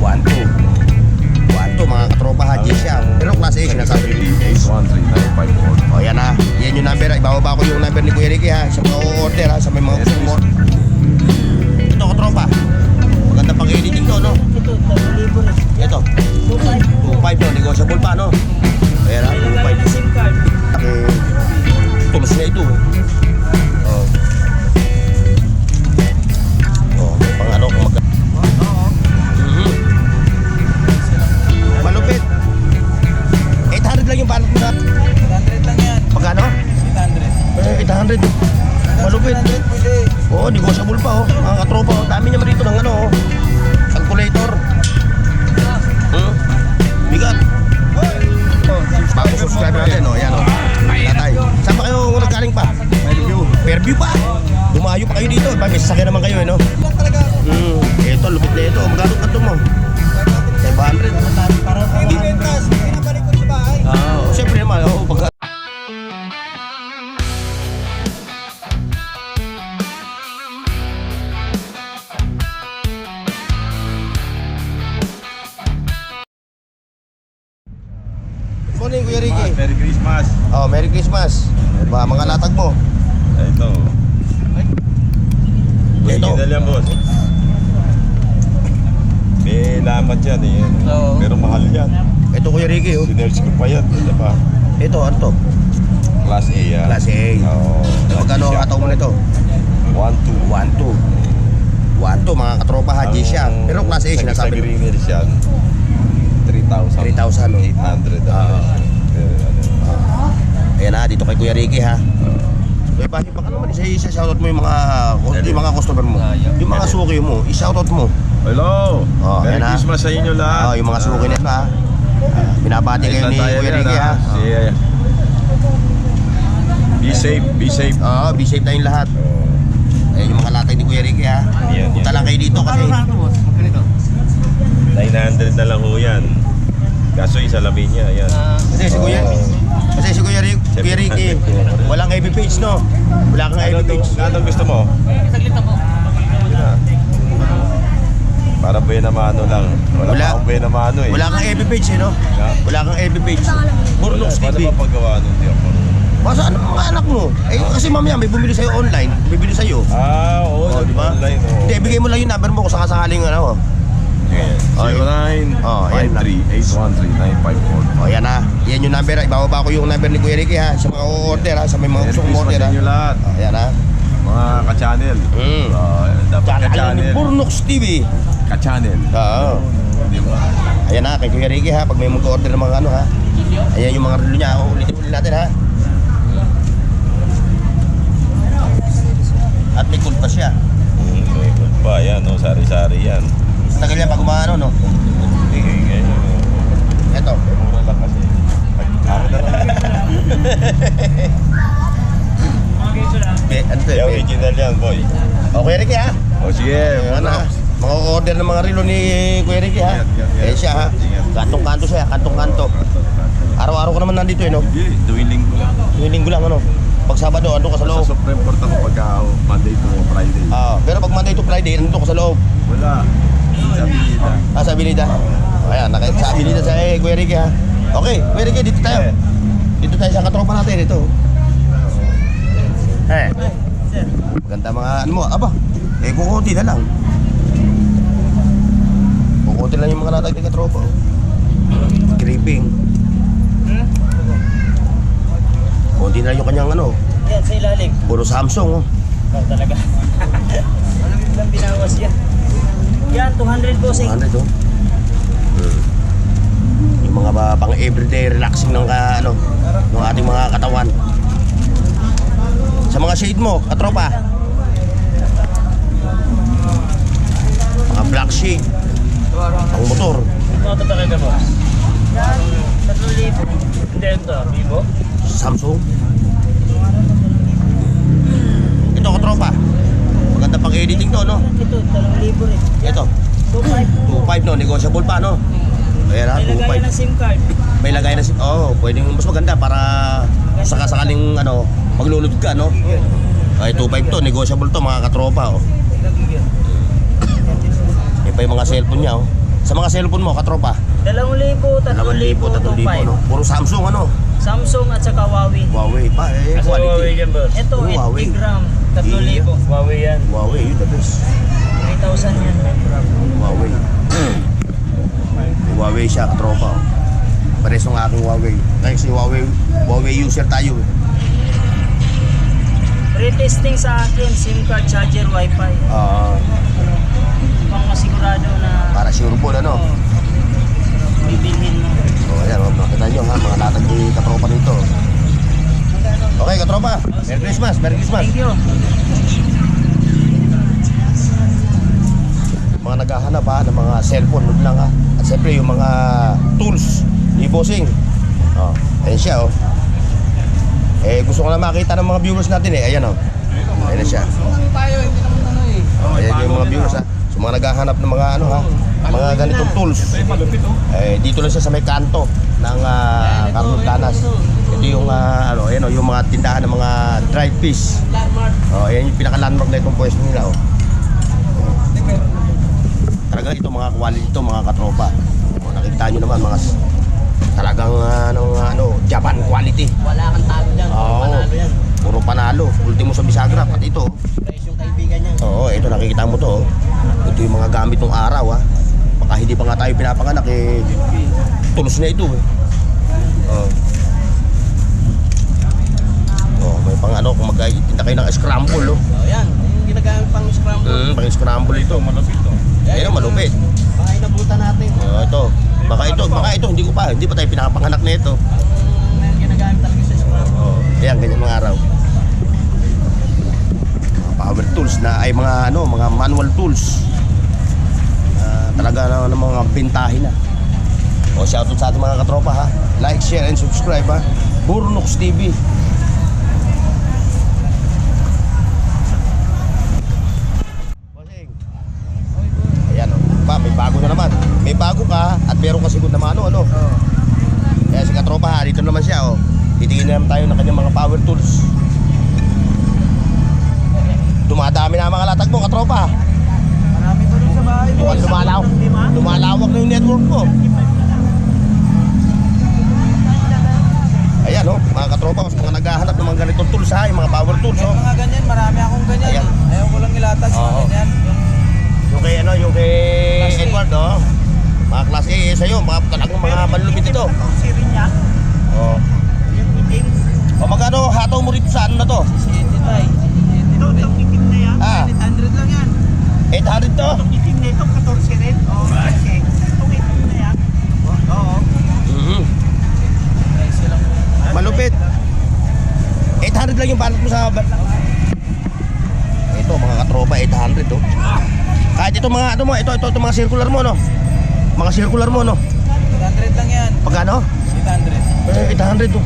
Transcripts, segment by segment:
1-2 mga katropa ha, siya. Pero class A sinasabi. 813-954. O yan ha, yan yung number. Ibababa ko yung number ni Kuya Ricky ha. Sa mga order ha, sa may mga gusto mo. Ito katropa, maganda pang editing to, no? Ito, 2,000 rin. Ito 2.5 no, negotiable pa, no? Ayan ha, Ilagay ng 2.5. SIM card. Tulos na ito. Oh. Oh, may pang ano kung malupit. 800 lang yung balot mo na. 800 lang yan. Pagkano? 800. 800. Malupit. Oo, negotiable pa oh. Mga katropa, oh. Dami naman dito ng ano oh. Calculator. Bigat. Bagong subscriber natin oh. Yan oh. Tatay. Saan pa kayo nagkaling pa? Fairview pa. Dumayo pa kayo dito. May sasakyan naman kayo eh no? Ito, lupit na ito. Magkano kanto mo? 500. Para rentas, pinabalik ko sa bahay. Siyempre naman, oh, pagka... Good morning, Kuya Ricky. Merry Christmas. Oh, Merry Christmas. Ba, mga latag mo. Ito. Ito. Original yan, boss. May lamat yan eh. Oo. Pero mahal yan. Ito, Kuya Ricky, oh. Sinerge ko pa yan. Ito pa. Ito, ano to? Class A yan. Class A. Oo. Magkano ang ataw mo nito? 1-2. 1-2 mga katropa ha, siya. Pero class A sinasabi. Sa Greeners yan. 3,000. 3,000 oh. 800. Ayan ha, dito kay Kuya Ricky ha. Kuya Bahi, baka naman isa-shoutout mo yung mga customer mo. Yung mga suki mo, i-shoutout mo. Hello. Merry ayan, Christmas sa inyo lahat. Yung mga suki nito ha. Binabati kayo ni Kuya Ricky ha. Be safe, be safe. Be safe tayong lahat. Ayan yung mga latay ni Kuya Ricky ha. Yan, Punta yan. lang kayo dito kasi 900 na lang ho yan. Kaso isa lamin niya, yan. Kasi si Kuya Ricky, walang FB page no? Wala kang FB page. Anong gusto mo? Saglit ako. Yun na. Para Benamano lang. Wala Wala. pa akong Benamano eh. Wala kang FB page eh no? Ha? Wala kang FB page. Burnox Paano TV. ba paggawa nun? Di ako. Basta ano mga anak mo? Kasi mamaya may bumili sa'yo online, bibili sa'yo. Oo. Di ba? Online, oo. Hindi, bigay mo lang yung number mo kung sakasakaling ano. Sige. 09-538-13954. O yan ha, yan yung number. Ibababa ko yung number ni Kuya Ricky ha. Sa mga order ha, sa may mga Merry gusto mong Christmas order sa ha. inyo lahat. O yan ha. Mga ka-channel. Dapat Channel ni ka-channel. Burnox TV. Ka-channel. Oo. Di ba? Ayan ha, kay Kuya Ricky ha, pag may mag-order ng mga ano ha. Ayan yung mga relo niya, ulitin natin ha. At may cool pa siya. May good pa. Yan, no? Sari-sari yan. Tagal yan pag umaano no. Eto. Mura lang kasi. Ako na lang. Ano to Yung eh? original yan, boy. O Kuya Ricky ha. O sige, Ano ha? Mga order ng mga relo ni Kuya Ricky ha. Eh siya ha. Kantong-kanto siya, kantong-kanto. Araw-araw ka naman nandito eh no. Hindi, tuwing linggo lang. Yung linggo lang ano. Pag Sabado, ando ka sa Sa loob. Supreme Court ako pagka Monday to Friday. Pero pag Monday to Friday, nandito ka sa loob. Wala. Sabi nila. Sa Abilida. Ayan, sa Abilida sa Kuya Ricky ha. Okay, Kuya Ricky, dito tayo. Dito tayo sa katropa natin, ito. Maganda mga ano mo. Aba, kukunti na lang. Kukunti lang yung mga natag ng katropa. Gripping. Kunti na yung kanyang ano. Yan, sa ilalim. Puro Samsung oh. Talaga. Alam lang binawas yan. Yan, 200 bossing. 100 oh. Yung mga pang everyday relaxing ng ano, ng ating mga katawan. Sa mga shade mo, katropa. Mga black shade. Ang motor. Ito talaga boss. Yan, 3,000. Hindi ito, Vivo. Samsung. Ito katropa. Maganda pang editing to no. Ito, 2,000 rin. Ito. 2,500. 2.5 no, negotiable pa no. Ayan ha, May lagay 2.5. ng SIM card. May lagay na pwedeng mas maganda para sakaling ano, maglulod ka no. Ay 2.5 to, negotiable to mga katropa oh. May pa yung mga cellphone niya oh. Sa mga cellphone mo, katropa? 2,000, 3,000, 3,000, no? 2,500. Puro Samsung, ano? Samsung at saka Huawei. Huawei pa, Asa Huawei quality. dyan, boss? Ito, Oh, Huawei. 80 gram, Iya. 3,000. Huawei yan. Huawei, yun the best. 3,000 yan. Huawei. May Huawei siya, katropa. Oh. Pares ng aking Huawei. Kasi Huawei user tayo. Pre-testing sa akin, SIM card, charger, wifi. Pang masigurado na Para sure po, ano? bibilhin mo. So, ayan, makita nyo ha, mga latag ni katropa nito. Okay, katropa. Merry Christmas, Merry Christmas. Thank you. Mga naghahanap ha, ng mga cellphone, huwag lang ha. At siyempre yung mga tools ni Bossing. Oh, ayan siya oh. Gusto ko na makita ng mga viewers natin ayan oh. Ayan na siya. Oh, ayan yung mga viewers ha. So mga naghahanap ng mga ano ha, mga ganitong tools. Dito lang siya sa may kanto ng Carlos Danas. Ito yung ano, ayan oh, yung mga tindahan ng mga dried fish. Oh, ayan yung pinaka-landmark na itong pwesto nila oh. Talaga ito mga quality ito, mga katropa. O, nakita nyo naman mga talagang Japan quality. Wala kang talo dyan. Oo. Panalo yan. Puro panalo. Ultimo sa Bisagra, pati ito. Guys, yung kaibigan niya. Oo, ito nakikita mo to. Ito yung mga gamit ng araw ha. Baka hindi pa nga tayo pinapanganak tulos na ito Oo. Oh, may pang ano kung magtitinda kayo ng scramble Oh, yan. Yung ginagamit pang scramble. pang scramble ito. Malapit to. Ayan, malupit. Baka inabutan natin. Ito. Baka ito, hindi pa tayo pinapanganak na ito. Yung ginagamit talaga sa scramble. Ayan, ganyan mga araw. Mga power tools na ay mga mga manual tools. Talaga na mga bintahin na. O shoutout sa ating mga katropa ha. Like, share and subscribe ha. Burnox TV. Bossing. Ayan o. May bago na naman. May bago ka at meron ka siguro na mano ano. Kaya si katropa ha, dito naman siya oh. Titingin na naman tayo ng kanyang mga power tools. Dumadami na ang mga latag mo, katropa. Marami pa rin sa bahay mo. Lumalawak na yung network mo. Ayan oh, mga katropa, mga naghahanap ng mga ganitong tools ha, yung mga power tools oh. Mga ganyan, marami akong ganyan. Ayan. Ayaw ko lang ilatag sa Oo. ganyan. Yung kay Class A. Edward oh. Mga class A sa'yo, mga talagang mga malulupit ito. Sirin niya. Oh. Yung itim. O magkano hataw mo rito sa ano na to? Si Tay. Ito, itong itim na yan. Ah. 800 lang yan. 800 to? Itong itim na ito, 14 rin. Oo, kasi. Itong itim na yan. Oo. Malupit. 800 lang yung balot mo sa ito mga katropa, 800 oh. Kahit ito mga ano mo, ito mga circular mo no. Mga circular mo no. 800 lang yan. Pagkano? 800. 800 oh.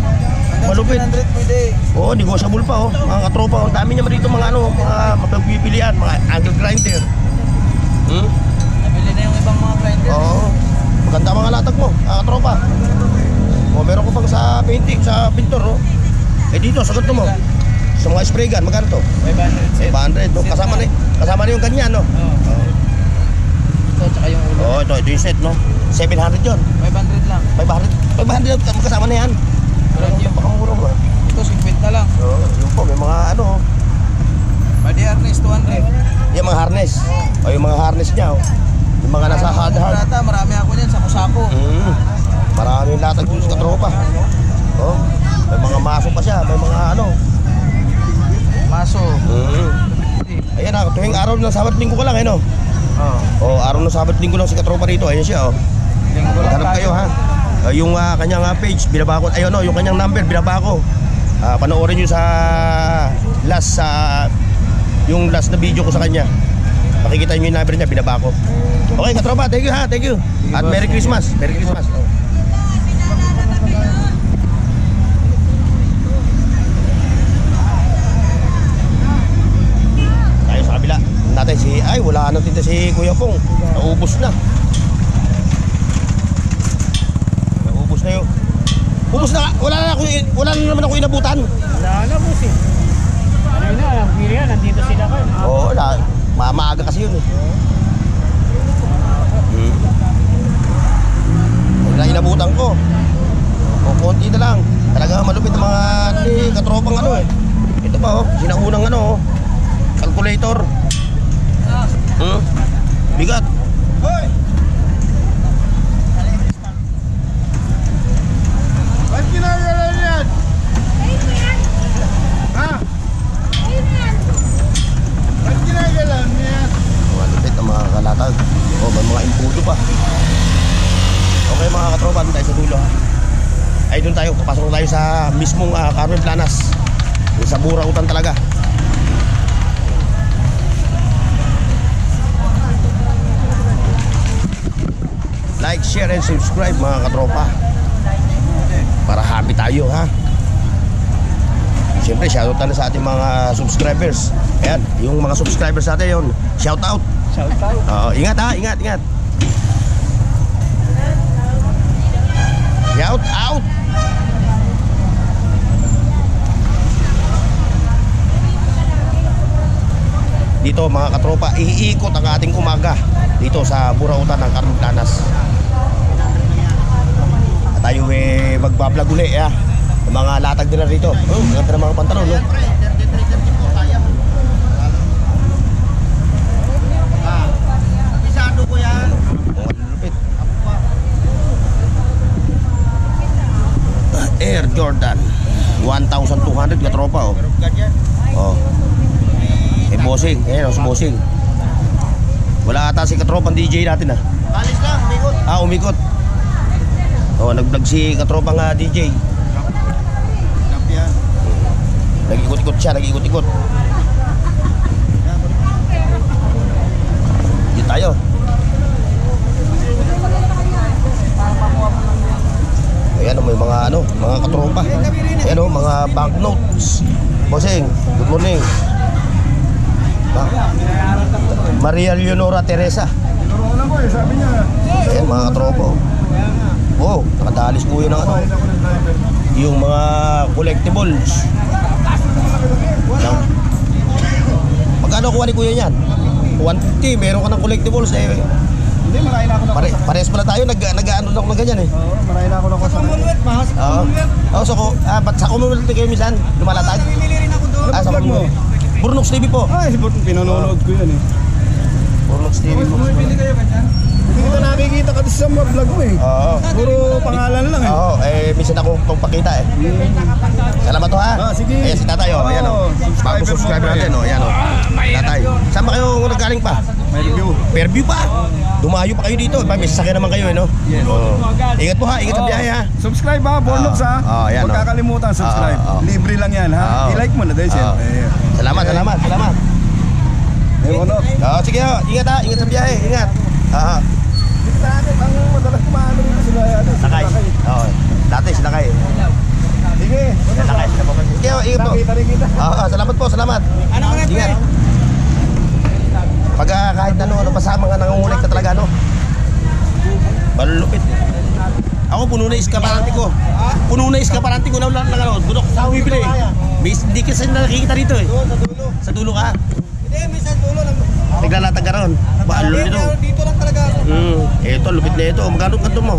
Malupit. 700 pwede. Oo, negotiable pa oh. Mga katropa, ang dami naman dito mga mga mapagpipilian, mga angle grinder. Nabili na yung ibang mga grinder. Oo. Maganda mga latag mo, mga katropa. O meron ko pang sa painting, sa pintor oh. Dito, sagot mo. Sa mga spray gun, magkano to? 500. 500 no? Kasama na yung ganyan no? Oo. Ito, tsaka yung ulo. Oo, ito yung set no? 700 yun. 500 lang. 500 kasama na yan. Pakamura mo. Ito, 50 na lang. Oo, yun po, may mga ano. Body harness, 200. Yung mga harness. O yung mga harness niya oh. Yung mga nasa hard. Marami ako niyan, sako-sako. Maraming latag dun sa katropa. Oh, may mga maso pa siya, may mga ano. Maso. Ayan na, tuwing araw ng Sabat Linggo ka lang no? Oo. Araw ng Sabat Linggo lang si katropa dito, ayan siya oh. Linggo lang Hanap kayo ha. Yung kanyang page, binaba ko, ayun no, yung kanyang number, binaba ko. Panoorin nyo sa last yung last na video ko sa kanya. Makikita nyo yung number niya, binaba ko. Okay katropa, thank you ha, thank you. At Merry Christmas, Merry Christmas. Tayo sa kabila natin wala na tinta si Kuya Pong. Naubos na. Naubos na yun. Ubos na, wala na naman ako inabutan. Wala na, boss eh. Ano na, alam ko yan, nandito sila ka. Oo, maaga kasi yun eh. Bigat. Hoy! Ba't ginagawa yan? Ha? Ba't ginagawa yan? Mga lupit ang mga kalatag. O, may mga impudo pa. Okay mga katropa, doon tayo sa dulo ha. Ay doon tayo, papasok tayo sa mismong Carmen Planas. Yung sa Burautan talaga. Like, share, and subscribe mga katropa. Para happy tayo ha. Siyempre, shoutout na sa ating mga subscribers. Ayan, yung mga subscribers natin yun. Shoutout. Shoutout. Oo, ingat ha, ingat. Shout out. Dito mga katropa, iikot ang ating umaga dito sa Burautan ng Carmen Planas. At tayo magbablog uli ya. Yung mga latag nila rito. Oh, ganda ng mga pantalon, no? Pisado ko yan. Oh, lupit. Air Jordan 1,200 katropa, oh. Ganyan. Oh. Eh, bossing. Ayan, si bossing. Wala ata si katropang DJ natin, ah. Alis lang, umikot. Umikot. Oh, nag-vlog si katropang DJ. Lap yan. Nag-ikot-ikot siya, nag-ikot-ikot. Dito tayo. Ayan, may mga mga katropa. Ayan, mga banknotes. Bossing, good morning. Maria Leonora Teresa. Tinuro ko lang ko eh, sabi niya. Ayan, mga katropa. Oh, nakadalis po yun ng yung mga collectibles. Yan. Magkano kuha ni kuya niyan? 150, meron ka ng collectibles eh. Hindi, marahin ako na. Pares pala tayo, nag-ano lang na ganyan eh. Oo, marahin ako na ko sa Commonwealth, mahas. Oo. Oh, so ba't sa Commonwealth kayo minsan? Lumalatag? Bumili rin ako doon. Sa Commonwealth. Burnox TV po. Ay, pinanonood ko yan eh. Burnox TV po. Bumili kayo ganyan? Hindi kita nakikita kasi sa mga vlog mo eh. Oo. Puro pangalan lang eh. Oo, minsan ako itong pakita eh. Salamat to ha. Sige. Ayan si tatay oh, ayan oh. Bago subscriber natin oh, ayan oh. Tatay, saan ba kayo nagaling pa? May review. Fairview pa. Dumayo pa kayo dito. May sasakyan naman kayo, no? Yes. Oo. Ingat po ha, ingat sa biyahe ha. Subscribe ha, Bornox ha. Yan, Huwag kakalimutan subscribe. Libre lang yan ha. I-like mo na din siya. Salamat. Bornox. Sige ho, ingat ha, ingat sa biyahe, ingat. Dito natin, ang madalas kumano rin sila yan. Sakay. Oo. Dati sinakay. Sige. Sinakay. Sige ho, ingat po. Nakita rin kita. Salamat po, salamat. Ano ka rin? Ingat. Pag kahit ano pasama nga nangungulik ka talaga, no? Malulupit. Ako puno na iskaparante ko. Puno na iskaparante ko na lang ano, bunok sa bibili. Hindi kasi nakikita rito eh. Doon, sa dulo. Sa dulo ka. Hindi, may sa dulo lang. Naglalatag ka ron. Balo nito. Dito lang talaga ako. Ito, lupit na ito. Magkano kanto mo?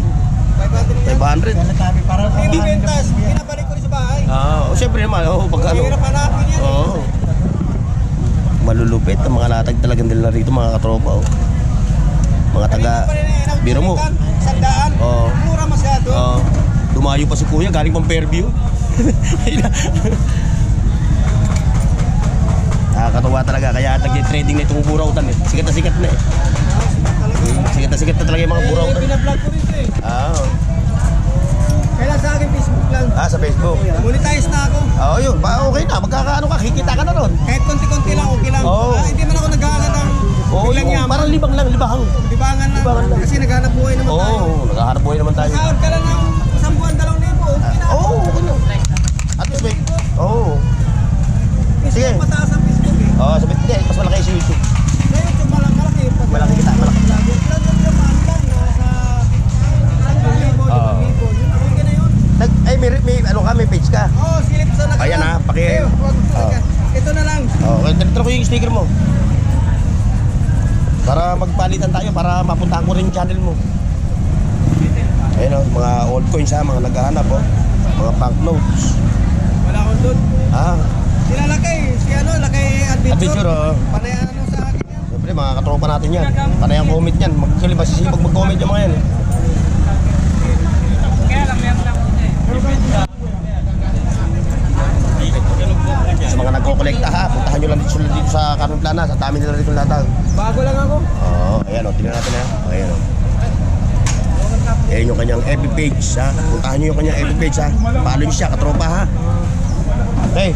500. Hindi bentas, pinabalik ko rin sa bahay. Siyempre naman. Pagkano? Hirap hanapin yan. Oo. Malulupit ang mga latag talagang nila rito, mga katropa. Oh. Mga taga biro mo. Sandaan. Oo. Mura masyado. Dumayo pa si kuya, galing pang Fairview. Nakakatuwa talaga, kaya nag-trading na itong Burautan eh. Sikat na sikat na eh. Sikat na talaga yung mga Burautan. Pinablog ko rin ito eh. Kailan sa akin Facebook lang. Sa Facebook. Monetize na ako. Yun. Okay na. Magkakaano ka, kikita ka na ron. Kahit konti-konti lang, okay lang. Oo. Hindi man ako naghahanap ng biglang yaman. Parang libang lang, libahang. Libangan lang. Kasi naghanap buhay naman tayo. Naghahanap buhay naman tayo. Sahod ka lang ng isang buwan, 2,000. Okay na. At least may, Sige. Mataas ang Facebook eh. Sa hindi, mas malaki si YouTube. Sa YouTube, malaki. Malaki kita, malaki. May page ka. Silip sa nakaraan. Ayan ha, Ito na lang. Dito ko yung sticker mo. Para magpalitan tayo, para mapuntahan ko rin yung channel mo. Ayan mga old coins ha, mga naghahanap mga banknotes. Wala akong doon. Sila lakay, si lakay adventure. Adventure Panay sa akin yan. Siyempre Siyempre, mga katropa natin yan. Panay ang comment yan. Actually, masisipag mag-comment yung mga yan. Sa mga nagko-collecta ha, puntahan nyo lang dito sa Carmen Plana. Sa dami nila dito latag. Bago lang ako. Oo, ayan o, tingnan natin ha. Ayan o. Ayan yung kanyang FB page ha. Puntahan nyo yung kanyang FB page ha. Follow nyo siya, katropa ha. Okay.